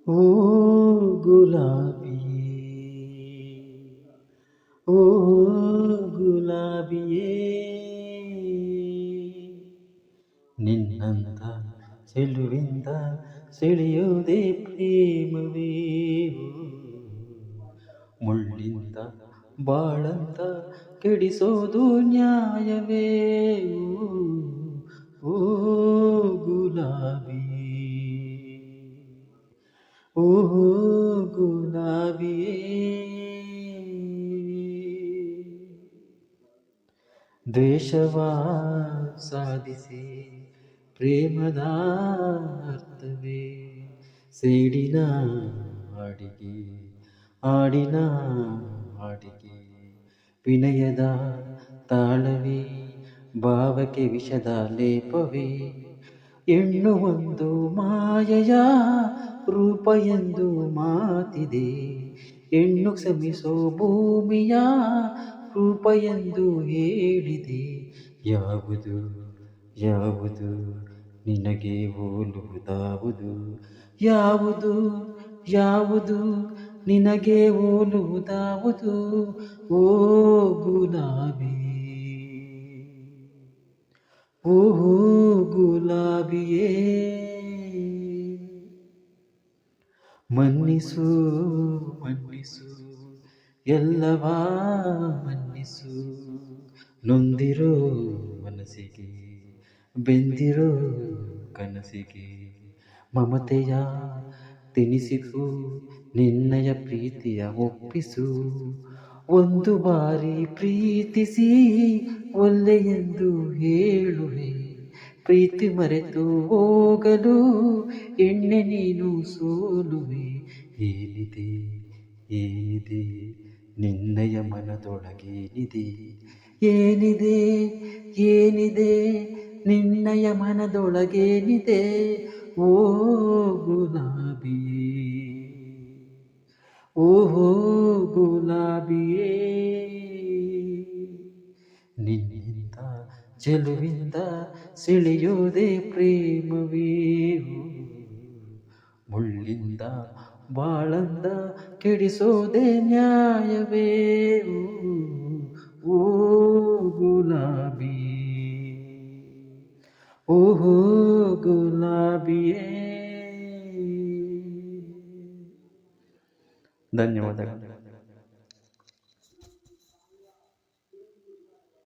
ಓ ಗುಲಾಬಿಯೇ, ಓ ಗುಲಾಬಿಯೇ, ನಿನ್ನಂತ ಚೆಲುವಿಂದ ಸೆಳೆಯೋದೇ ಪ್ರೇಮವೇ. ಮುಳ್ಳಿಂದ ಬಾಳಂತ ಕೆಡಿಸೋದು ನ್ಯಾಯವೇ. ಓ ಗುಲಾಬಿ, ಓ ಗುಲಾಬಿಯೇ, ದ್ವೇಷವ ಸಾಧಿಸಿ ಪ್ರೇಮದ ಅರ್ಥವೇ. ಸೇಡಿನ ಹಾಡಿಗೆ ಹಾಡಿನ ಹಾಡಿಗೆ ವಿನಯದ ತಾಳವೇ. ಭಾವಕ್ಕೆ ವಿಷದ ಲೇಪವೇ. ಹೆಣ್ಣು ಒಂದು ಮಾಯೆಯ ರೂಪ ಎಂದು ಮಾತಿದೆ. ಹೆಣ್ಣು ಕ್ಷಮಿಸೋ ಭೂಮಿಯ ರೂಪ ಎಂದು ಹೇಳಿದೆ. ಯಾವುದು ಯಾವುದು ನಿನಗೆ ಹೋಲುವುದಾವುದು? ಯಾವುದು ಯಾವುದು ನಿನಗೆ ಹೋಲುವುದಾವುದು? ಓ ಗುಲಾಬಿ, ಓ ಗುಲಾಬಿಯೇ, ಮನ್ನಿಸು ಮನ್ನಿಸು ಎಲ್ಲವ ಮನ್ನಿಸು. ನೊಂದಿರೋ ಮನಸ್ಸಿಗೆ ಬೆಂದಿರೋ ಕನಸಿಗೆ ಮಮತೆಯ ತಿನಿಸಿಸು. ನಿನ್ನಯ ಪ್ರೀತಿಯ ಒಪ್ಪಿಸು. ಒಂದು ಬಾರಿ ಪ್ರೀತಿಸಿ ಒಲ್ಲೆ ಎಂದು ಹೇಳುವೆ. ಪ್ರೀತಿ ಮರೆತು ಹೋಗಲು ಎಣ್ಣೆ ನೀನು ಸೋಲುವೆ. ಏನಿದೆ ಏನಿದೆ ನಿನ್ನಯ ಮನದೊಳಗೇನಿದೆ? ಏನಿದೆ ಏನಿದೆ ನಿನ್ನಯ ಮನದೊಳಗೇನಿದೆ? ಓ ಗುಲಾಬಿ, ಓಹೋ ಗುಲಾಬಿಯೇ, ನಿನ್ನಿಂದ ಚೆಲುವಿಂದ ಸೆಳೆಯೋದೇ ಪ್ರೇಮವೇ. ಮುಳ್ಳಿಂದ ಬಾಳಂದ ಕೆಡಿಸೋದೇ ನ್ಯಾಯವೇ. ಓ ಗುಲಾಬಿ, ಓಹೋ ಗುಲಾಬಿಯೇ. ಧನ್ಯವಾದಗಳು.